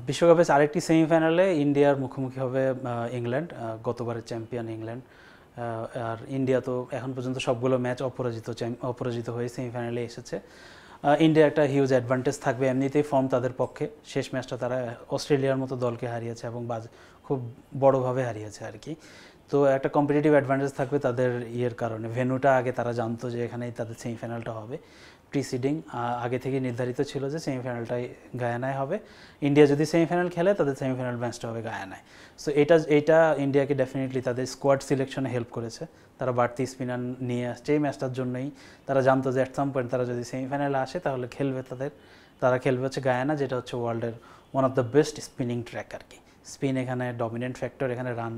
বিশ্বকাপের আরেকটি সেমিফাইনালে ইন্ডিয়ার মুখোমুখি হবে ইংল্যান্ড, গতবারের চ্যাম্পিয়ন ইংল্যান্ড। আর ইন্ডিয়া তো এখন পর্যন্ত সবগুলো ম্যাচ অপরাজিত হয়ে সেমিফাইনালে এসেছে। ইন্ডিয়া একটা হিউজ অ্যাডভান্টেজ থাকবে, এমনিতেই ফর্ম তাদের পক্ষে। শেষ ম্যাচটা তারা অস্ট্রেলিয়ার মতো দলকে হারিয়েছে এবং খুব বড়োভাবে হারিয়েছে আর কি। তো একটা কম্পিটিটিভ অ্যাডভান্টেজ থাকবে তাদের কারণে। ভেন্যুটা আগে তারা জানতো যে এখানেই তাদের সেমিফাইনালটা হবে, প্রিসিডিং আগে থেকে নির্ধারিত ছিল যে সেমিফাইনালটাই গায়ানায় হবে। ইন্ডিয়া যদি সেমিফাইনাল খেলে তাদের সেমিফাইনাল ম্যাচটা হবে গায়ানায়। সো এইটা ইন্ডিয়াকে ডেফিনেটলি তাদের স্কোয়াড সিলেকশনে হেল্প করেছে। তারা বাড়তি স্পিনার নিয়ে আসছে এই ম্যাচটার জন্যই। তারা জানতো যে অ্যাট সাম পয়েন্ট তারা যদি সেমিফাইনালে আসে তাহলে তারা খেলবে হচ্ছে গায়ানা, যেটা হচ্ছে ওয়ার্ল্ডের one of the best spinning track আর কি। স্পিন এখানে ডমিনেন্ট ফ্যাক্টর। এখানে রান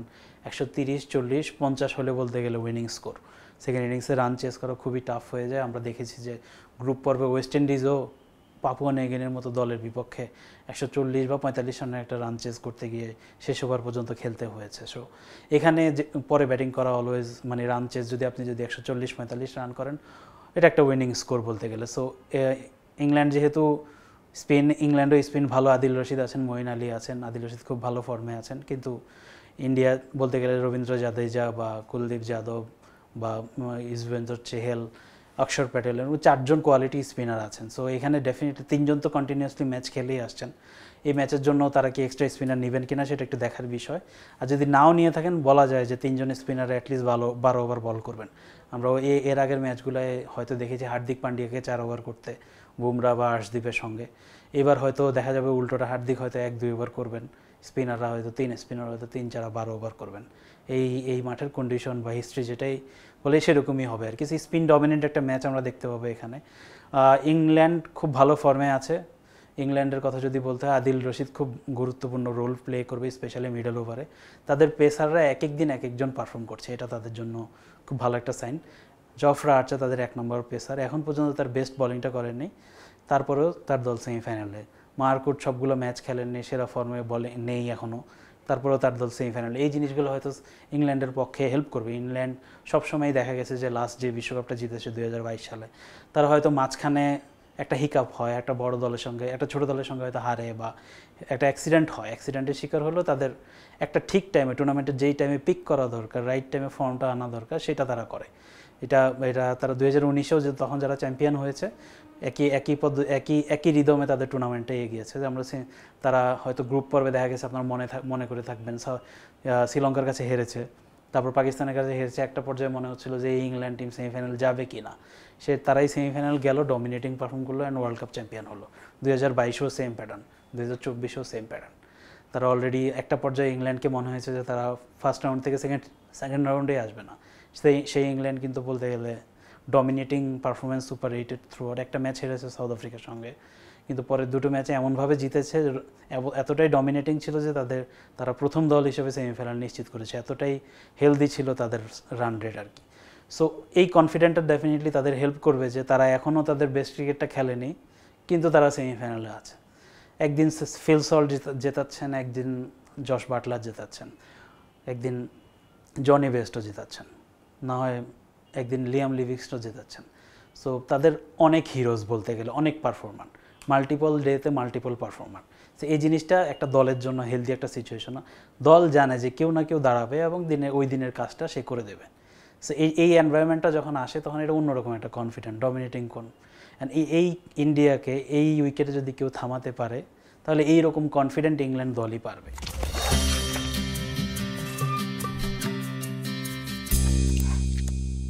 130, 40, 50 হলে বলতে গেলে উইনিং স্কোর। সেকেন্ড ইনিংসে রান চেস করা খুবই টাফ হয়ে যায়। আমরা দেখেছি যে গ্রুপ পর্বে ওয়েস্ট ইন্ডিজও পাপুয়া নিউগিনির মতো দলের বিপক্ষে 140 বা 45 রানের একটা রান চেস করতে গিয়ে শেষ ওভার পর্যন্ত খেলতে হয়েছে। সো এখানে পরে ব্যাটিং করা অলওয়েজ মানে রান চেস আপনি যদি 140-45 রান করেন, এটা একটা উইনিং স্কোর বলতে গেলে। সো ইংল্যান্ড যেহেতু ইংল্যান্ডও স্পিন ভালো, আদিল রশিদ আছেন, মঈন আলী আছেন। আদিল রশিদ খুব ভালো ফর্মে আছেন, কিন্তু ইন্ডিয়া বলতে গেলে রবীন্দ্র জাদেজা বা কুলদীপ যাদব বা ইউজবেন্দ্র চেহেল, অক্ষর প্যাটেল এবং 4 জন কোয়ালিটি স্পিনার আছেন। সো এখানে ডেফিনেটলি 3 জন তো কন্টিনিউয়াসলি ম্যাচ খেলেই আসছেন। এই ম্যাচের জন্য তারা কি এক্সট্রা স্পিনার নেবেন কিনা সেটা একটু দেখার বিষয়। আর যদি নাও নিয়ে থাকেন, বলা যায় যে 3 জন স্পিনার অ্যাটলিস্ট 12 ওভার বল করবেন। আমরা এর আগের ম্যাচগুলোয় হয়তো দেখেছি হার্দিক পান্ডিয়াকে 4 ওভার করতে, বুমরা বা আর্শদীপের সঙ্গে। এবার হয়তো দেখা যাবে উল্টোটা, হার্দিক হয়তো 1-2 ওভার করবেন, স্পিনাররা হয়তো 3-4 12 ওভার করবেন। এই মাঠের কন্ডিশন বা হিস্ট্রি যেটাই বলে সেরকমই হবে আর কি। স্পিন ডমিনেন্ট একটা ম্যাচ আমরা দেখতে পাবো এখানে। ইংল্যান্ড খুব ভালো ফর্মে আছে। ইংল্যান্ডের কথা যদি বলতে হয়, আদিল রশিদ খুব গুরুত্বপূর্ণ রোল প্লে করবে, স্পেশালি মিডল ওভারে। তাদের পেসাররা এক একদিন এক একজন পারফর্ম করছে, এটা তাদের জন্য খুব ভালো একটা সাইন। জফরা আর্চার তাদের 1 নম্বর পেসার, এখন পর্যন্ত তার বেস্ট বলিংটা করেননি, তারপরেও তার দল সেমিফাইনালে। মার্কুট সবগুলো ম্যাচ খেলেননি, সেরা ফর্মে বলে নেই এখনও, তারপরেও তার দল সেমিফাইনালে। এই জিনিসগুলো হয়তো ইংল্যান্ডের পক্ষে হেল্প করবে। ইংল্যান্ড সবসময় দেখা গেছে যে লাস্ট যে বিশ্বকাপটা জিতেছে 2022 সালে, তারা হয়তো মাঝখানে একটা হিকআপ হয়, একটা বড় দলের সঙ্গে একটা ছোটো দলের সঙ্গে হয়তো হারে বা একটা অ্যাক্সিডেন্ট হয়, অ্যাক্সিডেন্টের শিকার হলেও তাদের একটা ঠিক টাইমে টুর্নামেন্টের যেই টাইমে পিক করা দরকার, রাইট টাইমে ফর্মটা আনা দরকার, সেটা তারা করে। এটা তারা 2019-এও যে তখন যারা চ্যাম্পিয়ন হয়েছে একই রিদমে তাদের টুর্নামেন্টে এগিয়েছে। যে আমরা তারা হয়তো গ্রুপ পর্বে দেখা গেছে, আপনার মনে করে থাকবেন, শ্রীলঙ্কার কাছে হেরেছে, তারপর পাকিস্তানের কাছে হেরেছে। একটা পর্যায়ে মনে হচ্ছিল যে এই ইংল্যান্ড টিম সেমিফাইনাল যাবে কি না, তারাই সেমিফাইনাল গেল, ডমিনেটিং পারফর্ম করলো অ্যান্ড ওয়ার্ল্ড কাপ চ্যাম্পিয়ন হলো। 2022-এও সেম প্যাটার্ন, 2024-এও সেম প্যাটার্ন। তারা অলরেডি একটা পর্যায়ে ইংল্যান্ডকে মনে হয়েছে যে তারা ফার্স্ট রাউন্ড থেকে সেকেন্ড রাউন্ডেই আসবে না। সেই ইংল্যান্ড কিন্তু বলতে গেলে dominating performance, super rated through out. একটা ম্যাচ হেরেছে সাউথ আফ্রিকার সঙ্গে, কিন্তু পরের 2টো ম্যাচে এমনভাবে জিতেছে, এতটাই ডমিনেটিং ছিল যে তারা প্রথম দল হিসেবে সেমিফাইনাল নিশ্চিত করেছে। এতটাই হেলদি ছিল তাদের রান রেট আর কি। সো এই কনফিডেন্টটা ডেফিনেটলি তাদের হেল্প করবে যে তারা এখনও তাদের বেস্ট ক্রিকেটটা খেলেনি, কিন্তু তারা সেমিফাইনালে আছে। একদিন ফিল সল্ট জেতাচ্ছেন, একদিন জশ বাটলার জেতাচ্ছেন, একদিন জনি বেস্টও জেতাচ্ছেন, না হয় একদিন লিয়াম লিভিংস্টনও জেতাচ্ছেন। সো তাদের অনেক হিরোজ বলতে গেলে, অনেক পারফর্মার, মাল্টিপল ডেতে মাল্টিপল পারফর্মার। সো এই জিনিসটা একটা দলের জন্য হেলদি একটা সিচুয়েশন। দল জানে যে কেউ না কেউ দাঁড়াবে এবং ওই দিনের কাজটা সে করে দেবে। সো এই এনভায়রনমেন্টটা যখন আসে তখন এটা অন্যরকম একটা কনফিডেন্ট, ডমিনেটিং অ্যান্ড এই ইন্ডিয়াকে এই উইকেটে যদি কেউ থামাতে পারে, তাহলে এইরকম কনফিডেন্ট ইংল্যান্ড দলই পারবে।